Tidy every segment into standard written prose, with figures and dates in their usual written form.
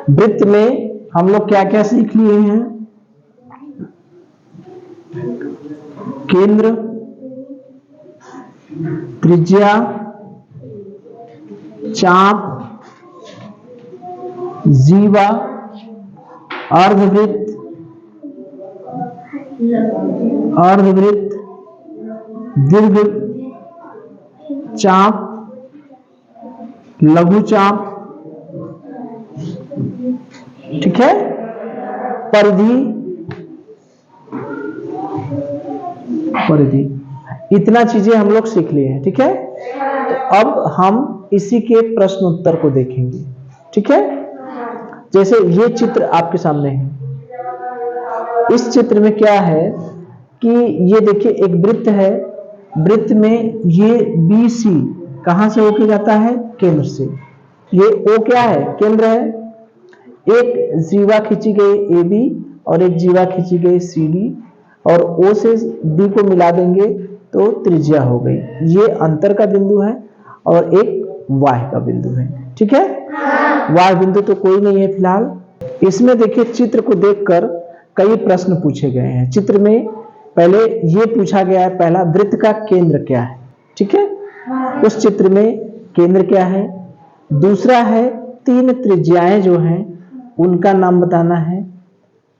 वृत्त में हम लोग क्या क्या सीख लिए हैं? केंद्र, त्रिज्या, चाप, जीवा, अर्धवृत्त, अर्धवृत्त, दीर्घ चाप, लघु चाप, ठीक है, परिधि, परिधि, इतना चीजें हम लोग सीख लिए हैं। ठीक है, तो अब हम इसी के प्रश्न उत्तर को देखेंगे। ठीक है, जैसे ये चित्र आपके सामने है, इस चित्र में क्या है कि ये देखिए एक वृत्त है, वृत्त में ये बी सी कहां से होके जाता है? केंद्र से। ये ओ क्या है? केंद्र है। एक जीवा खींची गई ए बी और एक जीवा खींची गई सी डी, और ओ से बी को मिला देंगे तो त्रिज्या हो गई। ये अंतर का बिंदु है और एक वाह का बिंदु है। ठीक है, वाह बिंदु तो कोई नहीं है फिलहाल। इसमें देखिए चित्र को देखकर कई प्रश्न पूछे गए हैं। चित्र में पहले ये पूछा गया है, पहला वृत्त का केंद्र क्या है? ठीक है, उस चित्र में केंद्र क्या है। दूसरा है तीन त्रिज्याएं जो हैं उनका नाम बताना है।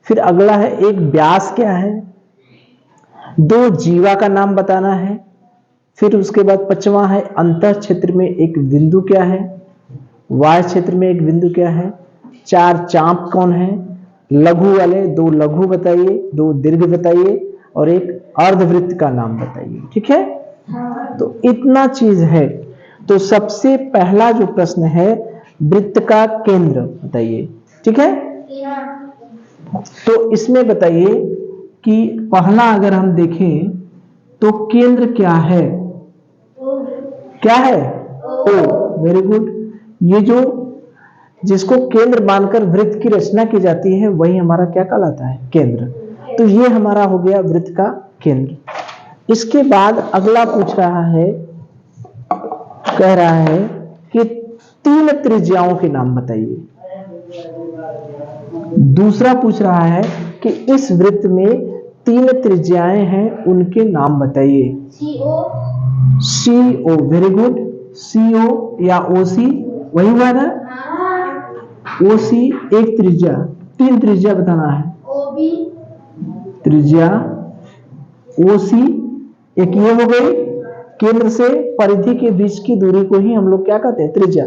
फिर अगला है एक व्यास क्या है, दो जीवा का नाम बताना है। फिर उसके बाद पांचवा है अंतः क्षेत्र में एक बिंदु क्या है, वाय क्षेत्र में एक बिंदु क्या है, चार चाप कौन है, लघु वाले दो लघु बताइए, दो दीर्घ बताइए, और एक अर्धवृत्त का नाम बताइए। ठीक है, तो इतना चीज है। तो सबसे पहला जो प्रश्न है वृत्त का केंद्र बताइए। ठीक है, तो इसमें बताइए कि पहला अगर हम देखें तो केंद्र क्या है? क्या है? ओ, वेरी गुड। ये जो जिसको केंद्र मानकर वृत्त की रचना की जाती है वही हमारा क्या कहलाता है? केंद्र। तो ये हमारा हो गया वृत्त का केंद्र। इसके बाद अगला पूछ रहा है, कह रहा है कि तीन त्रिज्याओं के नाम बताइए। दूसरा पूछ रहा है कि इस वृत्त में तीन त्रिज्याएं हैं, उनके नाम बताइए। CO, very good. CO या OC वही हुआ ना? OC एक त्रिज्या, तीन त्रिज्या बताना है। त्रिज्या OC एक ये हो गई, केंद्र से परिधि के बीच की दूरी को ही हम लोग क्या कहते हैं? त्रिज्या।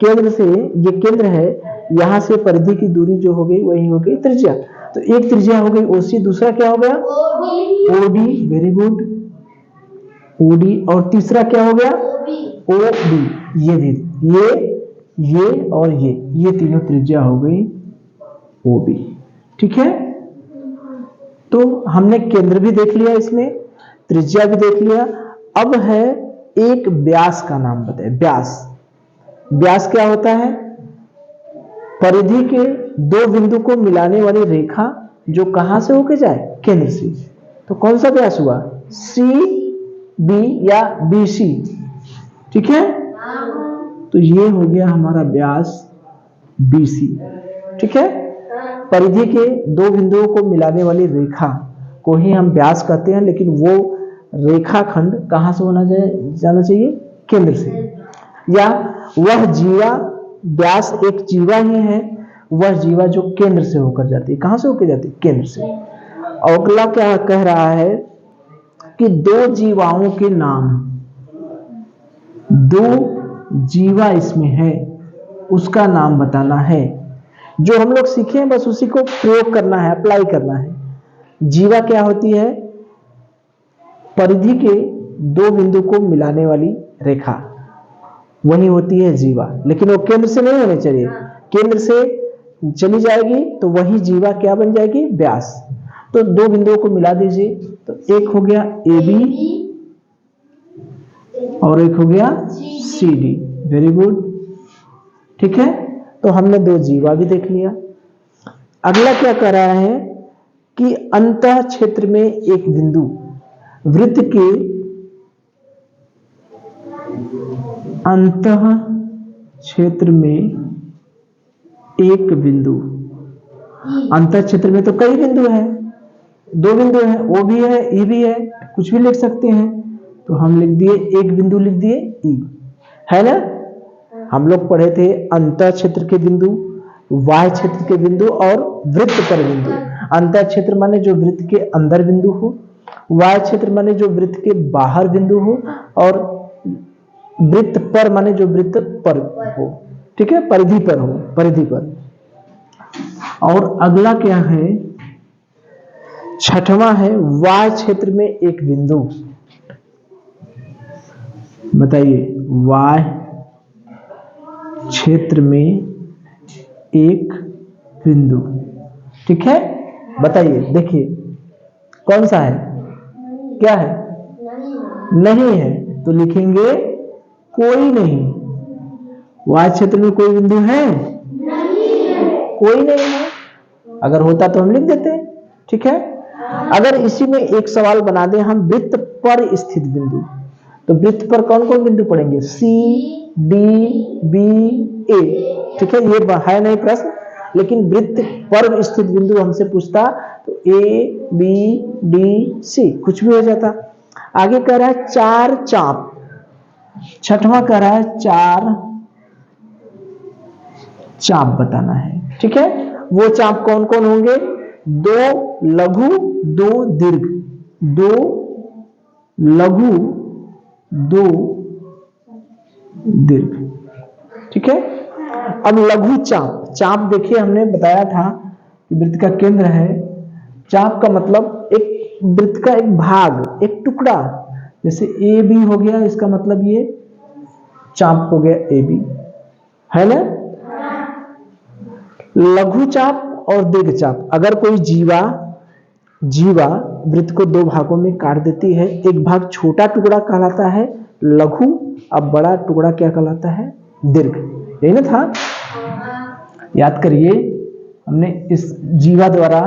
केंद्र से, ये केंद्र है, यहां से परिधि की दूरी जो हो गई वही हो गई त्रिज्या। तो एक त्रिज्या हो गई OC, दूसरा क्या हो गया? OD, वेरी गुड, OD, और तीसरा क्या हो गया? OB। ये भी, ये और ये तीनों त्रिज्या हो गई OB। ठीक है, तो हमने केंद्र भी देख लिया, इसमें त्रिज्या भी देख लिया। अब है एक व्यास का नाम बताए। व्यास, व्यास क्या होता है? परिधि के दो बिंदु को मिलाने वाली रेखा जो कहां से होके जाए? केंद्र से। तो कौन सा व्यास हुआ? CB या BC। ठीक है, तो ये हो गया हमारा व्यास BC। ठीक है, परिधि के दो बिंदुओं को मिलाने वाली रेखा को ही हम व्यास कहते हैं, लेकिन वो रेखाखंड कहां से जाना चाहिए? केंद्र से। या वह जीवा, व्यास एक जीवा ही है, वह जीवा जो केंद्र से होकर जाती है। कहां से होकर जाती है? केंद्र से। अगला क्या कह रहा है कि दो जीवाओं के नाम, दो जीवा इसमें है, उसका नाम बताना है। जो हम लोग सीखे हैं बस उसी को प्रयोग करना है, अप्लाई करना है। जीवा क्या होती है? परिधि के दो बिंदु को मिलाने वाली रेखा, वही होती है जीवा। लेकिन वो केंद्र से नहीं होनी चाहिए, केंद्र से चली जाएगी तो वही जीवा क्या बन जाएगी? व्यास। तो दो बिंदुओं को मिला दीजिए, तो एक हो गया AB और एक हो गया CD। Very good. ठीक है, तो हमने दो जीवा भी देख लिया। अगला क्या कर रहा है कि अंतः क्षेत्र में एक बिंदु, वृत्त के अंतः क्षेत्र में एक बिंदु। अंतर क्षेत्र में तो कई बिंदु हैं, 2 बिंदु हैं, ओ भी है, ई भी है, कुछ भी लिख सकते हैं। तो हम लिख दिए, एक बिंदु लिख दिए ई, है ना। हम लोग पढ़े थे अंतर क्षेत्र के बिंदु, वाह्य क्षेत्र के बिंदु और वृत्त पर बिंदु। अंतर क्षेत्र माने जो वृत्त के अंदर बिंदु हो, वाह्य क्षेत्र माने जो वृत्त के बाहर बिंदु हो, और वृत्त पर माने जो वृत्त पर हो, ठीक है, परिधि पर हो, परिधि पर। और अगला क्या है, छठवां है वाह्य क्षेत्र में एक बिंदु। बताइए, वाह्य क्षेत्र में एक बिंदु, ठीक है। बताइए, देखिए कौन सा है, क्या है, नहीं है, तो लिखेंगे कोई नहीं। वाह्य क्षेत्र में कोई बिंदु है, कोई नहीं है। अगर होता तो हम लिख देते, ठीक है। अगर इसी में एक सवाल बना दें हम, वृत्त पर स्थित बिंदु, तो वृत्त पर कौन कौन बिंदु पड़ेंगे, सी, डी, बी, ए, ठीक है। ये है नहीं प्रश्न, लेकिन वृत्त पर स्थित बिंदु हमसे पूछता तो ए, बी, डी, सी कुछ भी हो जाता। आगे कह रहा है 4 चाप, छठवां कह रहा है 4 चाप बताना है, ठीक है। वो चाप कौन कौन होंगे, 2 लघु 2 दीर्घ, 2 लघु 2 दीर्घ, ठीक है। अब लघु चाप, चाप देखिए हमने बताया था कि वृत्त का केंद्र है। चाप का मतलब एक वृत्त का एक भाग, एक टुकड़ा, जैसे ए बी हो गया, इसका मतलब ये चाप हो गया ए बी, है ना। लघु चाप और दीर्घ चाप, अगर कोई जीवा वृत्त को 2 भागों में काट देती है, एक भाग छोटा टुकड़ा कहलाता है लघु, अब बड़ा टुकड़ा क्या कहलाता है, दीर्घ। यही ना था, याद करिए। हमने इस जीवा द्वारा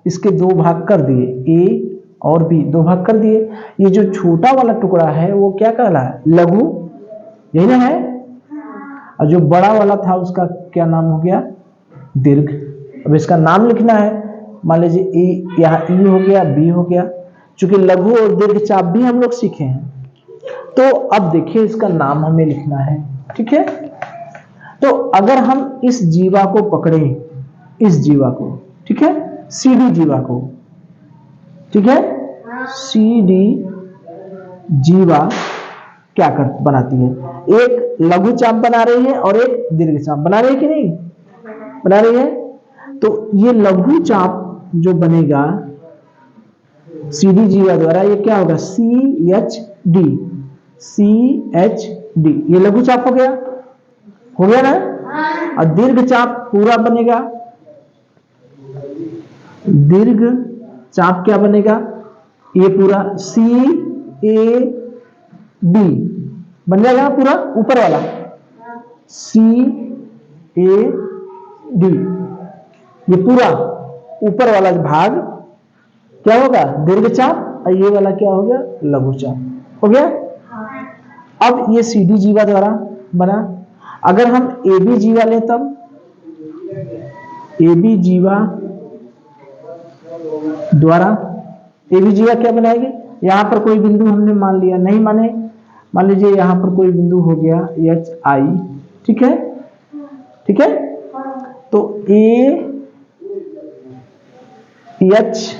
इसके 2 भाग कर दिए, ए और बी 2 भाग कर दिए। ये जो छोटा वाला टुकड़ा है वो क्या कहला है, लघु, यही ना है। और जो बड़ा वाला था उसका क्या नाम हो गया, दीर्घ। अब इसका नाम लिखना है, मान लीजिए ई, यहाँ ई हो गया, बी हो गया। चूंकि लघु और दीर्घ चाप भी हम लोग सीखे हैं, तो अब देखिए इसका नाम हमें लिखना है, ठीक है। तो अगर हम इस जीवा को पकड़े, इस जीवा को, ठीक है, सीडी जीवा को, ठीक है, सीडी जीवा क्या कर बनाती है, एक लघु चाप बना रही है और एक दीर्घ चाप बना रही है कि नहीं, बना रही है। तो ये लघु चाप जो बनेगा सीडी जीवा द्वारा, ये क्या होगा, C H D, C H D, ये लघु चाप हो गया ना। और दीर्घ चाप पूरा बनेगा, दीर्घ चाप क्या बनेगा, ये पूरा सी ए डी बन जाएगा, पूरा ऊपर वाला सी ए डी, ये पूरा ऊपर वाला भाग क्या होगा, दीर्घ चाप, और ये वाला क्या हो गया, लघु चाप हो गया। अब ये सीडी जीवा द्वारा बना। अगर हम ए बी जीवा लें, तब ए बी जीवा द्वारा, ए बी जीवा क्या बनाएगी, यहां पर कोई बिंदु हमने मान लिया, नहीं माने, मान लीजिए यहां पर कोई बिंदु हो गया एच आई, ठीक है, ठीक है। तो A H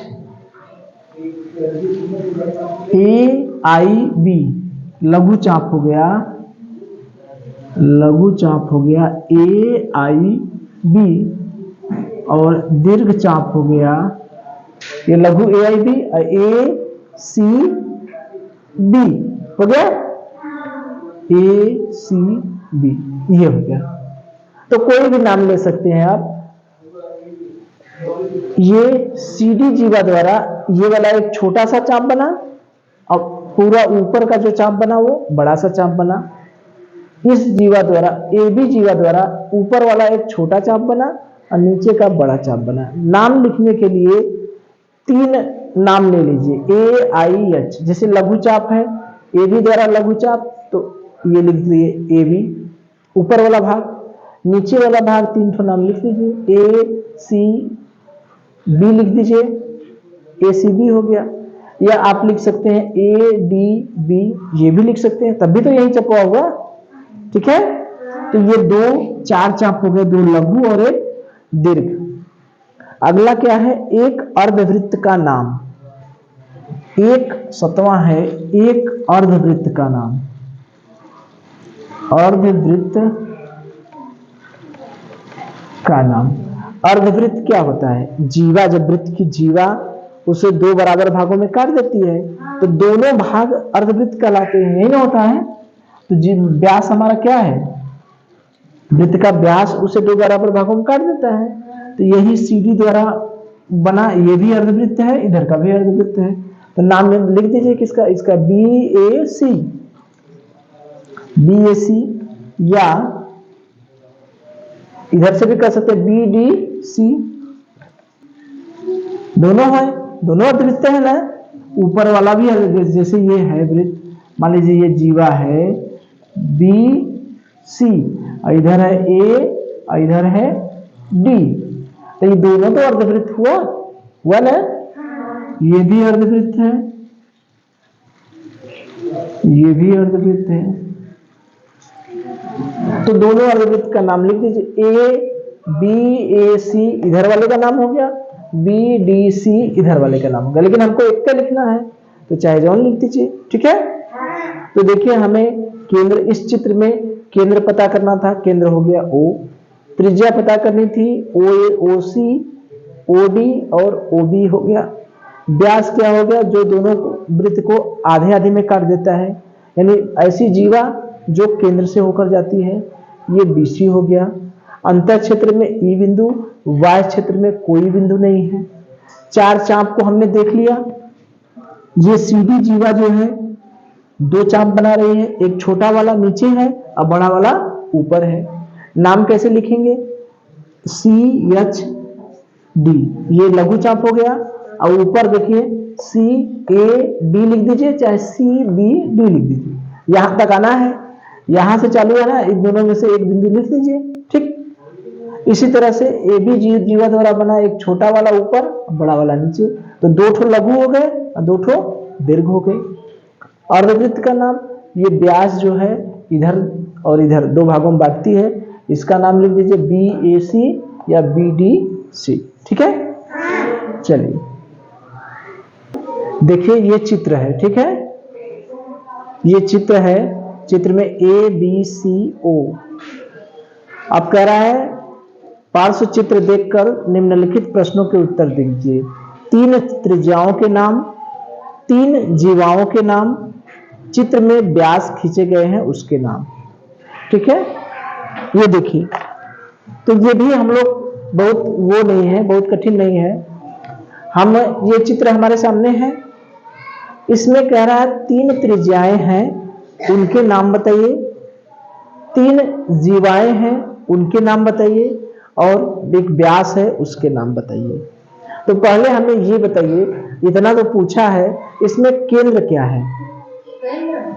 A I B लघु चाप हो गया, लघु चाप हो गया ए आई बी, और दीर्घ चाप हो गया ये लघु ए आई बी, ए सी बी हो गया, ए सी बी, ये हो गया। तो कोई भी नाम ले सकते हैं आप। ये सीडी जीवा द्वारा ये वाला एक छोटा सा चाप बना, और पूरा ऊपर का जो चाप बना वो बड़ा सा चाप बना। इस जीवा द्वारा, ए बी जीवा द्वारा ऊपर वाला एक छोटा चाप बना और नीचे का बड़ा चाप बना। नाम लिखने के लिए 3 नाम ले लीजिए, ए आई एच, जैसे लघु चाप है, ए बी द्वारा लघु चाप, तो ये लिख दिए ए बी ऊपर वाला भाग। नीचे वाला भाग 3 ठो नाम लिख दीजिए, ए सी बी लिख दीजिए, ए सी बी हो गया। या आप लिख सकते हैं ए डी बी, ये भी लिख सकते हैं, तब भी तो यही चपवा होगा। ठीक है, तो ये 4 चाप हो गए, 2 लघु और एक दीर्घ। अगला क्या है, एक अर्धवृत्त का नाम। एक 7वां है, एक अर्धवृत्त का नाम। अर्धवृत्त का नाम। अर्धवृत्त क्या होता है, जीवा, जब वृत्त की जीवा उसे 2 बराबर भागों में काट देती है तो दोनों भाग अर्धवृत्त कहलाते हैं, यही ना होता है। तो व्यास हमारा क्या है, वृत्त का व्यास उसे 2 बराबर भागों में काट देता है, तो यही सीडी द्वारा बना, ये भी अर्धवृत्त है, इधर का भी अर्धवृत्त है। तो नाम में लिख दीजिए किसका, इसका बी ए सी, बी ए सी, या इधर से भी कर सकते हैं बी डी सी, दोनों है, दोनों अर्धवृत्त है ना। ऊपर वाला भी है, जैसे ये है वृत्त, मान लीजिए ये जीवा है बी सी, इधर है ए और इधर है डी, तो ये दोनों तो अर्धवृत्त हुआ ना। ये भी अर्धवृत्त है, ये भी अर्धवृत्त है, तो दोनों अर्धवृत्त का नाम लिख दीजिए। ए बी ए सी इधर वाले का नाम हो गया, बी डी सी इधर वाले का नाम होगा, लेकिन हमको एक का लिखना है तो चाहे जौन लिख दीजिए। ठीक है, तो देखिए हमें केंद्र, इस चित्र में केंद्र पता करना था, केंद्र हो गया O, त्रिज्या पता करनी थी OA OC OD और OB हो गया। व्यास क्या हो गया, जो दोनों वृत्त को आधे आधे में काट देता है, यानी ऐसी जीवा जो केंद्र से होकर जाती है, ये BC हो गया। अंतर क्षेत्र में E बिंदु, Y क्षेत्र में कोई बिंदु नहीं है। 4 चाप को हमने देख लिया। ये CD जीवा जो है 2 चाप बना रही है, एक छोटा वाला नीचे है और बड़ा वाला ऊपर है। नाम कैसे लिखेंगे, CHD, ये लघु चाप हो गया, और ऊपर देखिए CAD लिख दीजिए, चाहे CBD लिख दीजिए, यहां तक आना है, यहां से चालू है ना, इन दोनों में से एक बिंदु लिख दीजिए। ठीक, इसी तरह से AB जीवा द्वारा बना, एक छोटा वाला ऊपर बड़ा वाला नीचे, तो 2 ठो लघु हो गए और 2 ठो दीर्घ हो गए। अर्धवृत्त का नाम, ये व्यास जो है इधर और इधर 2 भागों में बांटती है, इसका नाम लिख दीजिए BAC या BDC। ठीक है, चलिए देखिए ये चित्र है। ठीक है, ये चित्र है, चित्र में ABCO। अब कह रहा है पार्श्व चित्र देखकर निम्नलिखित प्रश्नों के उत्तर दीजिए। 3 त्रिज्याओं के नाम, 3 जीवाओं के नाम, चित्र में व्यास खींचे गए हैं उसके नाम। ठीक है, ये देखिए, तो ये भी हम लोग बहुत वो नहीं है, बहुत कठिन नहीं है। हम ये चित्र हमारे सामने है, इसमें कह रहा है 3 त्रिज्याएं हैं, उनके नाम बताइए। 3 जीवाएं हैं, उनके नाम बताइए, और एक व्यास है उसके नाम बताइए। तो पहले हमें ये बताइए, इतना तो पूछा है, इसमें केंद्र क्या है।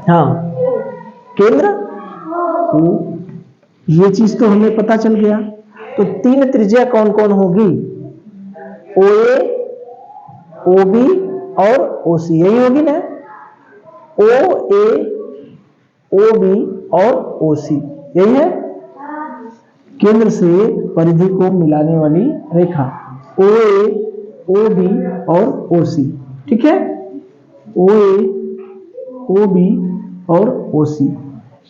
हाँ, केंद्र O, ये चीज तो हमें पता चल गया। तो 3 त्रिज्या कौन कौन होगी, OA OB और OC, यही होगी ना। OA OB और OC, यही है केंद्र से परिधि को मिलाने वाली रेखा, OA OB और OC। ठीक है, OA OB और OC,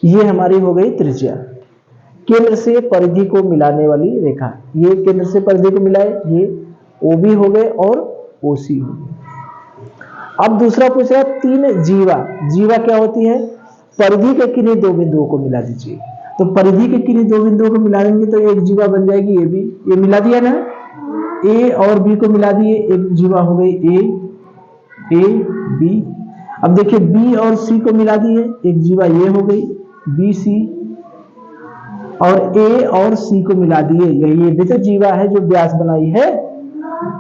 ये हमारी हो गई त्रिज्या, केंद्र से परिधि को मिलाने वाली रेखा। ये केंद्र से परिधि को मिलाए, ये OB हो गए और OC हो गए। अब दूसरा पूछ रहा है 3 जीवा। जीवा क्या होती है, परिधि के किन्हीं 2 बिंदुओं को मिला दीजिए। तो परिधि के किन्हीं 2 बिंदुओं को मिला देंगे तो एक जीवा बन जाएगी AB, ये मिला दिया ना, A और B को मिला दिए, एक जीवा हो गई A B। अब देखिए B और C को मिला दिए, एक जीवा ये हो गई BC, और A और C को मिला दिए, ये भी तो जीवा है जो व्यास बनाई है,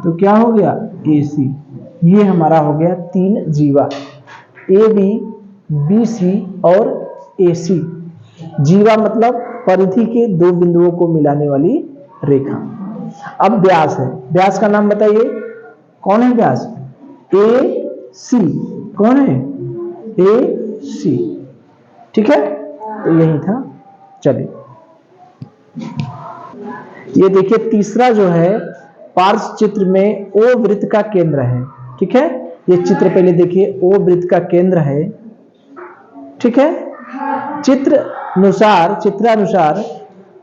तो क्या हो गया AC। ये हमारा हो गया 3 जीवा, AB BC और AC। जीवा मतलब परिधि के दो बिंदुओं को मिलाने वाली रेखा। अब व्यास है, व्यास का नाम बताइए, कौन है व्यास? ए सी। कौन है? ए सी। ठीक है, तो यही था। चलिए ये देखिए तीसरा जो है पार्श्व चित्र में ओ वृत्त का केंद्र है। ठीक है, ये चित्र पहले देखिए, ओ वृत्त का केंद्र है। ठीक है, चित्रानुसार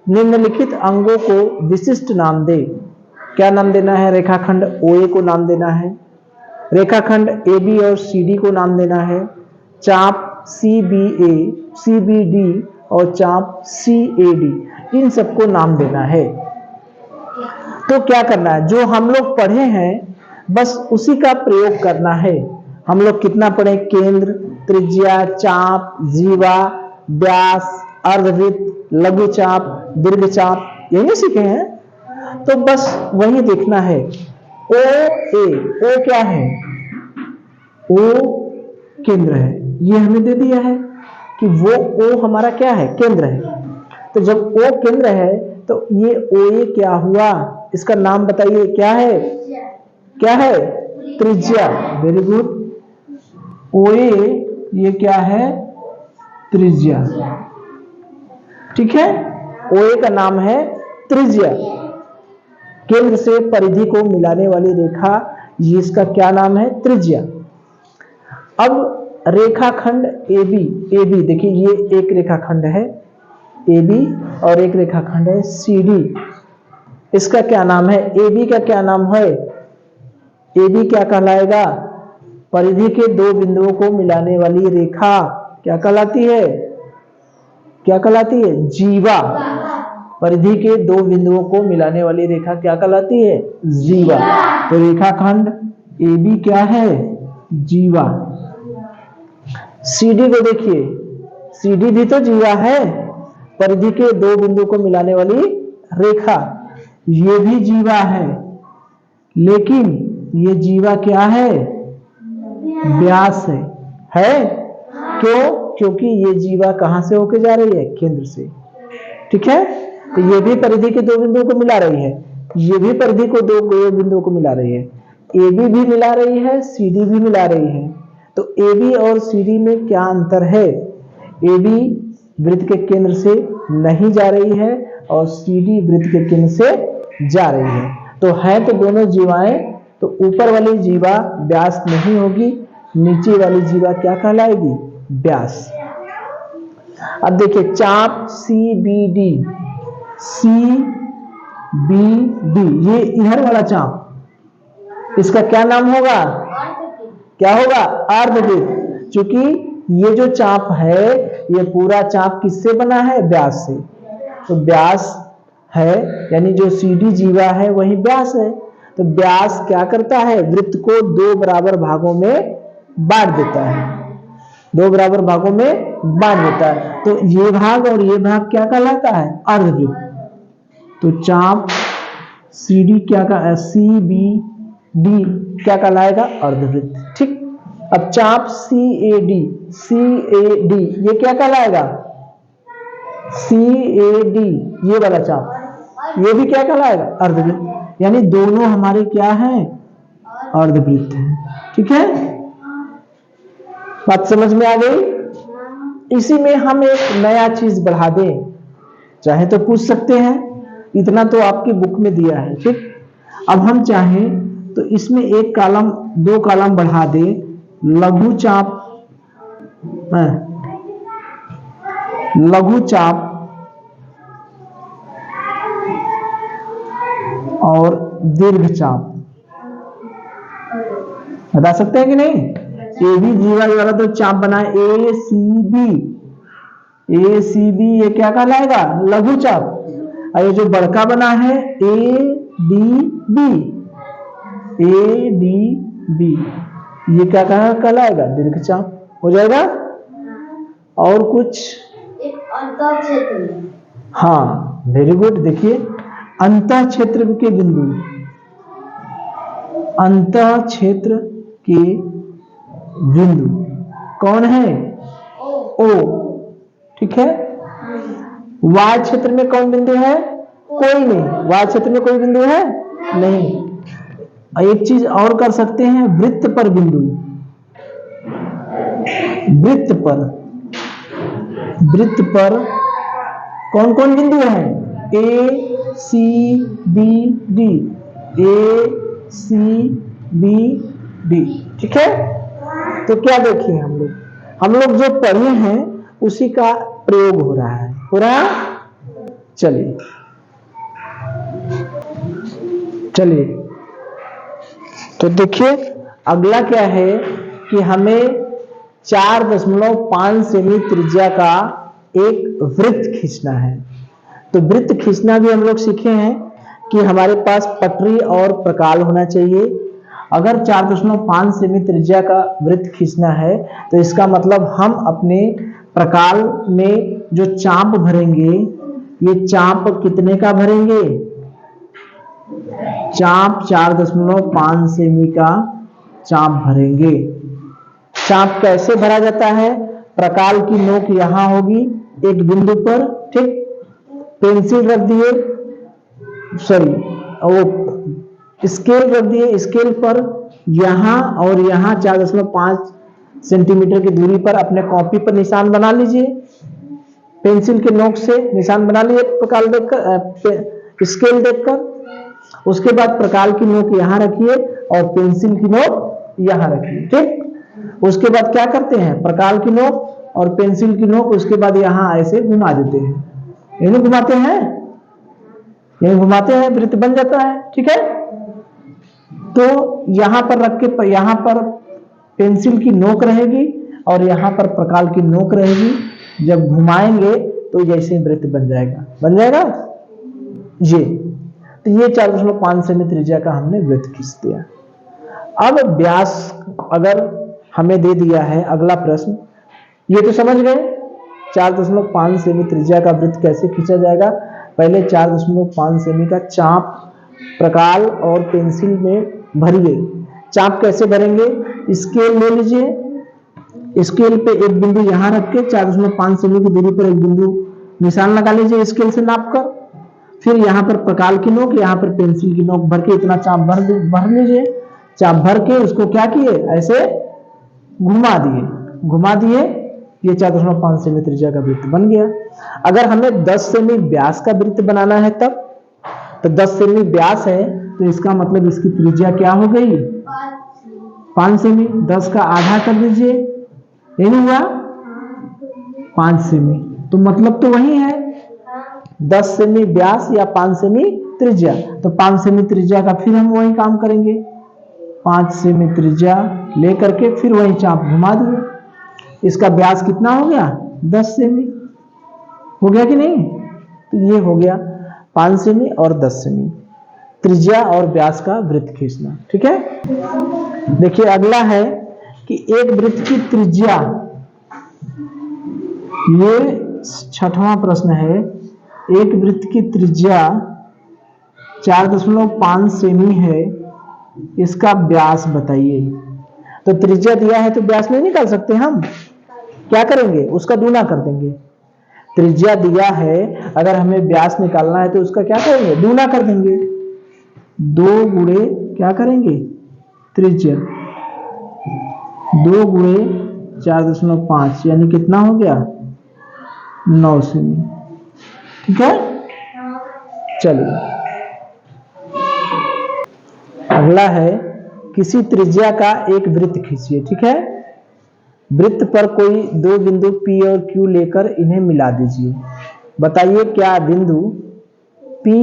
निम्नलिखित अंगों को विशिष्ट नाम दे। क्या नाम देना है? रेखाखंड ओए को नाम देना है, रेखाखंड ए बी और सी डी को नाम देना है, चाप सी बी ए, सी बी डी और चाप सी ए डी, इन सबको नाम देना है। तो क्या करना है? जो हम लोग पढ़े हैं बस उसी का प्रयोग करना है। हम लोग कितना पढ़े? केंद्र, त्रिज्या, चाप, जीवा, व्यास, अर्धवृत्त, लघु चाप, दीर्घ चाप, यही सीखे हैं। तो बस वही देखना है। ओ ए, ओ क्या है? ओ केंद्र है, ये हमें दे दिया है कि वो ओ हमारा क्या है? केंद्र है। तो जब ओ केंद्र है तो ये ओ ए क्या हुआ? इसका नाम बताइए, क्या है? क्या है? त्रिज्या। Very good. ओ ए ये क्या है? त्रिज्या। ठीक है, ओ ए का नाम है त्रिज्या। केंद्र से परिधि को मिलाने वाली रेखा, ये इसका क्या नाम है? त्रिज्या। अब रेखाखंड ए बी देखिए, ये एक रेखाखंड है ए बी और एक रेखाखंड है सी डी। इसका क्या नाम है? ए बी का क्या नाम है? ए बी क्या कहलाएगा? परिधि के दो बिंदुओं को मिलाने वाली रेखा क्या कहलाती है? क्या कहलाती है? जीवा। परिधि के दो बिंदुओं को मिलाने वाली रेखा क्या कहलाती है? जीवा। तो रेखाखंड ए बी क्या है? जीवा। सी डी को देखिए, सी डी भी तो जीवा है, परिधि के दो बिंदु को मिलाने वाली रेखा, ये भी जीवा है, लेकिन ये जीवा क्या है? व्यास है। क्यों? क्योंकि ये जीवा कहां से होके जा रही है? केंद्र से। ठीक है, तो ये भी परिधि के दो बिंदुओं को मिला रही है, ये भी परिधि को दो बिंदुओं को मिला रही है, ए बी भी मिला रही है, सी डी भी मिला रही है। तो ए बी और सी डी में क्या अंतर है? ए बी वृत्त के केंद्र से नहीं जा रही है और सी डी वृत्त के केंद्र से जा रही है। तो है तो दोनों जीवाएं, तो ऊपर वाली जीवा व्यास नहीं होगी, नीचे वाली जीवा क्या कहलाएगी? व्यास। अब देखिए चाप C B D, C B D, ये इधर वाला चाप, इसका क्या नाम होगा? क्या होगा? अर्धवृत्त। क्योंकि ये जो चाप है ये पूरा चाप किससे बना है? व्यास से। तो व्यास है, यानी जो सी डी जीवा है वही व्यास है। तो व्यास क्या करता है? वृत्त को दो बराबर भागों में बांट देता है, दो बराबर भागों में बांट देता है। तो ये भाग और ये भाग क्या कहलाता है? अर्धवृत्त। तो चाप सी डी क्या का सी बी डी क्या कहलाएगा? अर्धवृत्त। ठीक। अब चाप सी ए डी ये क्या कहलाएगा? सी ए डी, ये वाला चाप, ये भी क्या कहलाएगा? अर्धवृत्त। यानी दोनों हमारे क्या हैं? अर्धवृत्त हैं। ठीक है, बात समझ में आ गई? इसी में हम एक नया चीज बढ़ा दें, चाहे तो पूछ सकते हैं, इतना तो आपकी बुक में दिया है। ठीक, अब हम चाहें तो इसमें एक कॉलम, दो कॉलम बढ़ा दे, लघु चाप, लघु चाप और दीर्घ चाप। बता सकते हैं कि नहीं? ए बी जीवा वाला तो चाप बना है, ए सी बी, ये क्या कहलाएगा? लघु चाप। और ये जो बड़का बना है ए डी बी, ये क्या कहलाएगा? दीर्घ चाप हो जाएगा। और कुछ? अंतः क्षेत्र। हाँ, वेरी गुड। देखिए अंतः क्षेत्र के बिंदु, अंतः क्षेत्र के बिंदु कौन है? ओ। ठीक है, y क्षेत्र में कौन बिंदु है? कोई नहीं। y क्षेत्र में कोई बिंदु है नहीं। एक चीज और कर सकते हैं, वृत्त पर बिंदु। वृत्त पर कौन कौन बिंदु है? ए सी बी डी, ए सी बी डी। ठीक है, तो क्या देखिए हम लोग जो पढ़े हैं उसी का प्रयोग हो रहा है। चलिए तो देखिए अगला क्या है कि हमें 4.5 सेमी त्रिज्या का एक वृत्त खींचना है। तो वृत्त खींचना भी हम लोग सीखे हैं कि हमारे पास पटरी और प्रकाल होना चाहिए। अगर 4.5 सेमी त्रिज्या का वृत्त खींचना है तो इसका मतलब हम अपने प्रकाल में जो चाप भरेंगे, ये चाप कितने का भरेंगे? चाप 4.5 सेमी का चाप भरेंगे। चाप कैसे भरा जाता है? प्रकाल की नोक यहां होगी एक बिंदु पर, ठीक, पेंसिल रख दिए, वो स्केल रख दिए, स्केल पर यहां और यहां 4.5 सेंटीमीटर की दूरी पर अपने कॉपी पर निशान बना लीजिए। पेंसिल के नोक से निशान बना लिए प्रकाल देखकर, स्केल देखकर। उसके बाद प्रकाल की नोक यहां रखिए और पेंसिल की नोक यहां रखिए, ठीक। उसके बाद क्या करते हैं? प्रकाल की नोक और पेंसिल की नोक उसके बाद यहां ऐसे घुमा देते हैं। यही घुमाते हैं, यही घुमाते हैं, वृत्त बन जाता है, ठीक है। तो यहां पर रख के, यहां पर पेंसिल की नोक रहेगी और यहां पर प्रकाल की नोक रहेगी। जब घुमाएंगे तो जैसे वृत्त बन जाएगा ये। तो ये 4.5 सेमी त्रिज्या का हमने वृत्त खींच दिया। अब व्यास अगर हमें दे दिया है, अगला प्रश्न, ये तो समझ गए 4.5 सेमी त्रिज्या का वृत्त कैसे खींचा जाएगा। पहले 4.5 सेमी का चाप प्रकाल और पेंसिल में भरिए। चाप कैसे भरेंगे? स्केल ले लीजिए, स्केल पे एक बिंदु यहां रख के 4.5 सेमी की दूरी पर एक बिंदु निशान लगा लीजिए स्केल से नाप कर। फिर यहां पर प्रकाल की नोक, यहां पर पेंसिल की नोक भर के इतना चाप भर लीजिए। चाप भर के उसको क्या किए? ऐसे घुमा दिए। ये 4.5 सेमी त्रिज्या का वृत्त बन गया। अगर हमें 10 सेमी व्यास का वृत्त बनाना है तब, तो 10 सेमी व्यास है तो इसका मतलब इसकी त्रिज्या क्या हो गई? 5 सेमी। 10 का आधा कर दीजिए, ये नहीं हुआ 5 सेमी। तो मतलब तो वही है 10 सेमी व्यास या 5 सेमी त्रिज्या। तो 5 सेमी त्रिज्या का फिर हम वही काम करेंगे, 5 सेमी त्रिज्या लेकर के फिर वही चाप घुमा दिए। इसका व्यास कितना हो गया? 10 सेमी हो गया कि नहीं? तो ये हो गया 5 सेमी और 10 सेमी त्रिज्या और व्यास का वृत्त खींचना, ठीक है। देखिए अगला है कि एक वृत्त की त्रिज्या, ये 6वां प्रश्न है। एक वृत्त की त्रिज्या 4.5 सेमी है, इसका व्यास बताइए। तो त्रिज्या दिया है तो व्यास नहीं निकाल सकते हम, क्या करेंगे? उसका दूना कर देंगे। त्रिज्या दिया है, अगर हमें व्यास निकालना है तो उसका क्या करेंगे? दूना कर देंगे। 2 गुणे क्या करेंगे? त्रिज्या 2 गुणे 4.5 यानी कितना हो गया? 9 सेमी, ठीक है। चलिए अगला है, किसी त्रिज्या का एक वृत्त खींचिए, ठीक है। वृत्त पर कोई 2 बिंदु P और Q लेकर इन्हें मिला दीजिए। बताइए क्या बिंदु P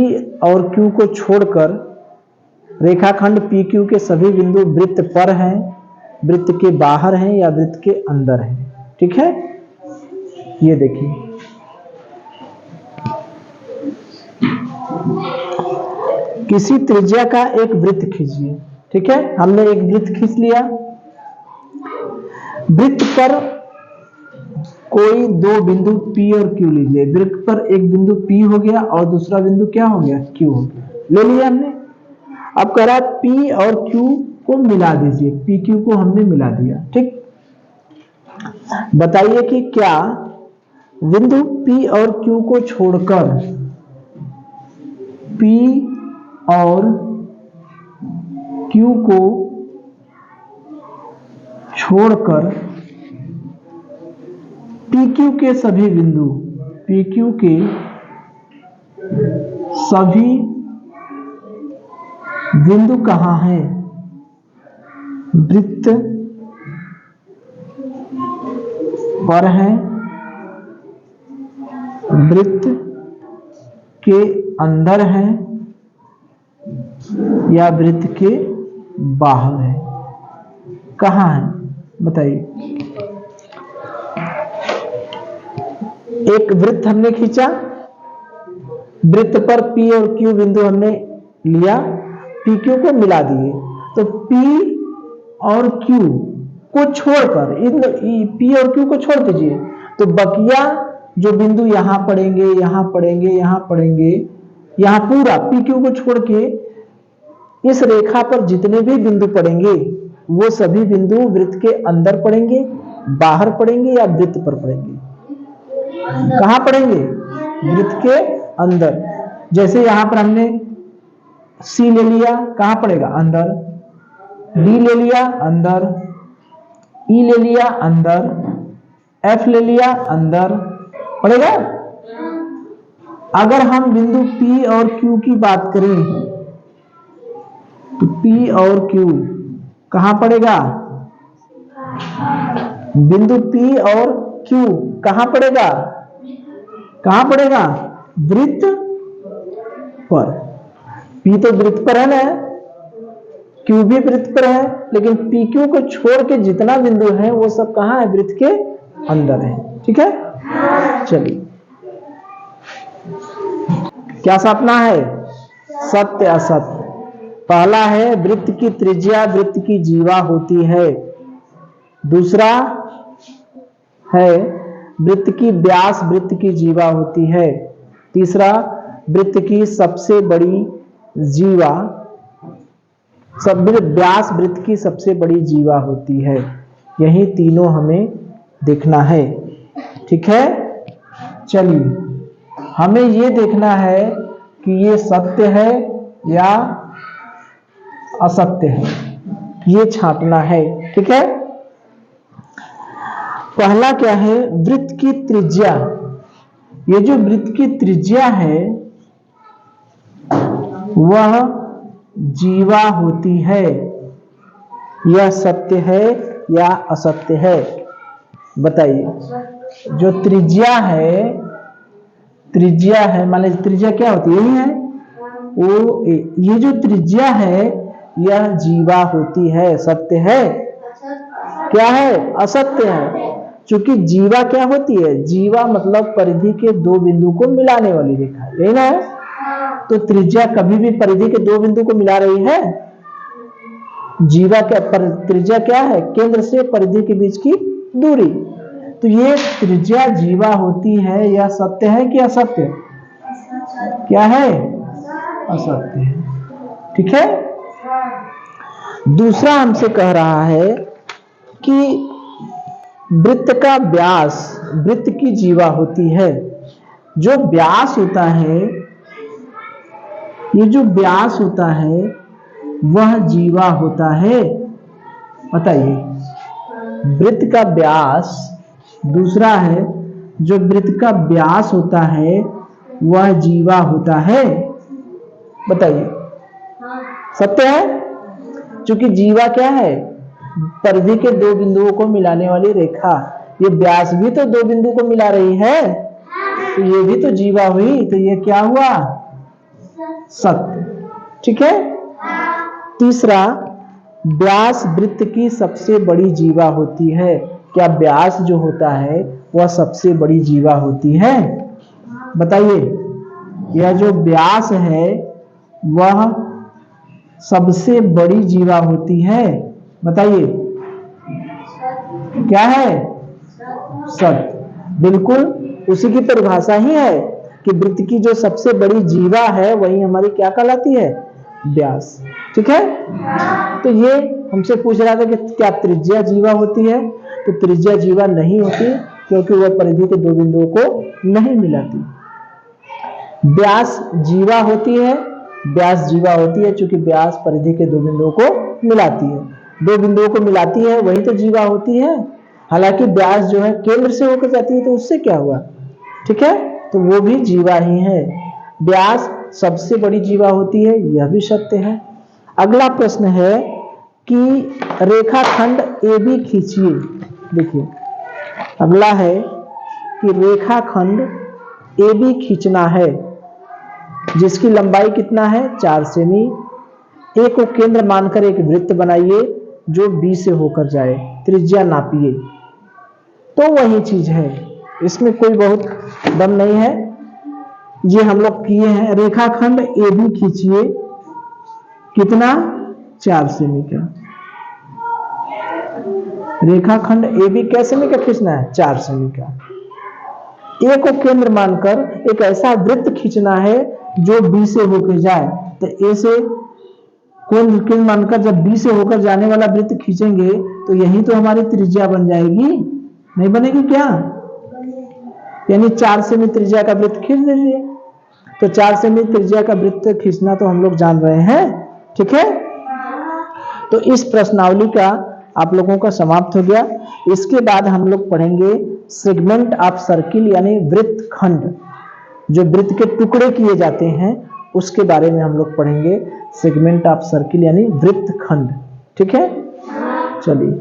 और Q को छोड़कर रेखाखंड PQ के सभी बिंदु वृत्त पर हैं, वृत्त के बाहर हैं या वृत्त के अंदर हैं, ठीक है। ये देखिए किसी त्रिज्या का एक वृत्त खींचिए, ठीक है। हमने एक वृत्त खींच लिया। वृत्त पर कोई 2 बिंदु P और Q लीजिए। वृत्त पर एक बिंदु P हो गया और दूसरा बिंदु क्या हो गया? Q हो गया, ले लिया हमने। अब कह रहा है P और Q को मिला दीजिए। PQ को हमने मिला दिया, ठीक। बताइए कि क्या बिंदु P और Q को छोड़कर, P और Q को छोड़कर PQ के सभी बिंदु, PQ के सभी बिंदु कहाँ हैं? वृत्त पर हैं, वृत्त के अंदर हैं या वृत्त के बाहर है? कहाँ है बताइए। एक वृत्त हमने खींचा, वृत्त पर P और Q बिंदु हमने लिया, PQ को मिला दिए, तो P और Q को छोड़कर, इन P और Q को छोड़ दीजिए, तो बकिया जो बिंदु यहां पड़ेंगे, यहां पड़ेंगे, यहां पड़ेंगे, यहां पूरा PQ को छोड़ के इस रेखा पर जितने भी बिंदु पड़ेंगे वो सभी बिंदु वृत्त के अंदर पड़ेंगे, बाहर पड़ेंगे या वृत्त पर पड़ेंगे? कहां पड़ेंगे? वृत्त के अंदर। जैसे यहां पर हमने C ले लिया, कहां पड़ेगा? अंदर। D ले लिया, अंदर। E ले लिया, अंदर। F ले लिया, अंदर पड़ेगा। अगर हम बिंदु P और Q की बात करें तो P और Q कहां पड़ेगा? बिंदु P और Q कहां पड़ेगा? कहां पड़ेगा? वृत्त पर। P तो वृत्त पर है ना, Q भी वृत्त पर है, लेकिन PQ को छोड़ के जितना बिंदु है वो सब कहां है? वृत्त के अंदर है। ठीक है, चलिए क्या सपना है? सत्य असत्य। पहला है वृत्त की त्रिज्या वृत्त की जीवा होती है। दूसरा है वृत्त की व्यास वृत्त की जीवा होती है। तीसरा वृत्त की सबसे बड़ी जीवा, व्यास वृत्त की सबसे बड़ी जीवा होती है। यही तीनों हमें देखना है। ठीक है, चलिए हमें ये देखना है कि ये सत्य है या असत्य है, ये छांटना है। ठीक है, पहला क्या है? वृत्त की त्रिज्या। ये जो वृत्त की त्रिज्या है वह जीवा होती है। यह सत्य है या असत्य है बताइए। जो त्रिज्या है, मान लीजिए त्रिज्या क्या होती है? यही है वो। ये जो त्रिज्या है यह जीवा होती है। सत्य है? क्या है? असत्य है। क्योंकि जीवा क्या होती है? जीवा मतलब परिधि के दो बिंदु को मिलाने वाली रेखा, यही ना है। तो त्रिज्या कभी भी परिधि के दो बिंदु को मिला रही है। जीवा क्या, त्रिज्या क्या है? केंद्र से परिधि के बीच की दूरी। तो ये त्रिज्या जीवा होती है। यह सत्य है कि असत्य? क्या है? असत्य है। ठीक है, दूसरा हमसे कह रहा है कि वृत्त का व्यास वृत्त की जीवा होती है। जो व्यास होता है, ये जो व्यास होता है वह जीवा होता है। बताइए, वृत्त का व्यास। दूसरा है जो वृत्त का व्यास होता है वह जीवा होता है। बताइए, सत्य है? क्योंकि जीवा क्या है? परिधि के दो बिंदुओं को मिलाने वाली रेखा। ये व्यास भी तो दो बिंदु को मिला रही है, तो ये भी तो जीवा हुई। तो ये क्या हुआ? सत्य। ठीक है, तीसरा व्यास वृत्त की सबसे बड़ी जीवा होती है। क्या व्यास जो होता है वह सबसे बड़ी जीवा होती है? बताइए, यह जो व्यास है वह सबसे बड़ी जीवा होती है। बताइए, क्या है? सत्य। बिल्कुल उसी की परिभाषा ही है कि वृत्त की जो सबसे बड़ी जीवा है वही हमारी क्या कहलाती है? व्यास। ठीक है, तो ये हमसे पूछ रहा था कि क्या त्रिज्या जीवा होती है? तो त्रिज्या जीवा नहीं होती, क्योंकि वह परिधि के दो बिंदुओं को नहीं मिलाती। व्यास जीवा होती है, व्यास जीवा होती है क्योंकि व्यास परिधि के दो बिंदुओं को मिलाती है। दो बिंदुओं को मिलाती है वही तो जीवा होती है। हालांकि व्यास जो है केंद्र से होकर जाती है तो उससे क्या हुआ, ठीक है, तो वो भी जीवा ही है। व्यास सबसे बड़ी जीवा होती है, यह भी सत्य है। अगला प्रश्न है कि रेखाखंड AB खींचिए। देखिए अगला है कि रेखाखंड AB खींचना है जिसकी लंबाई कितना है 4 सेमी। ए को केंद्र मानकर एक वृत्त बनाइए जो B से होकर जाए, त्रिज्या नापिए। तो वही चीज है, इसमें कोई बहुत दम नहीं है, ये हम लोग किए हैं। रेखाखंड AB खींचिए, कितना 4 सेमी का। रेखाखंड AB कैसे सेमी का खींचना है 4 सेमी का। ए को केंद्र मानकर एक ऐसा वृत्त खींचना है जो B से होकर जाए। तो ए से केंद्र मानकर जब B से होकर जाने वाला वृत्त खींचेंगे तो यही तो हमारी त्रिज्या बन जाएगी, नहीं बनेगी क्या? यानी 4 सेमी त्रिज्या का वृत्त खींच दीजिए। तो 4 सेमी त्रिज्या का वृत्त खींचना तो हम लोग जान रहे हैं, ठीक है। तो इस प्रश्नावली का आप लोगों का समाप्त हो गया। इसके बाद हम लोग पढ़ेंगे सेगमेंट ऑफ सर्किल यानी वृत्तखंड, जो वृत्त के टुकड़े किए जाते हैं उसके बारे में हम लोग पढ़ेंगे। सेगमेंट ऑफ सर्किल यानी वृत्तखंड, ठीक है। चलिए।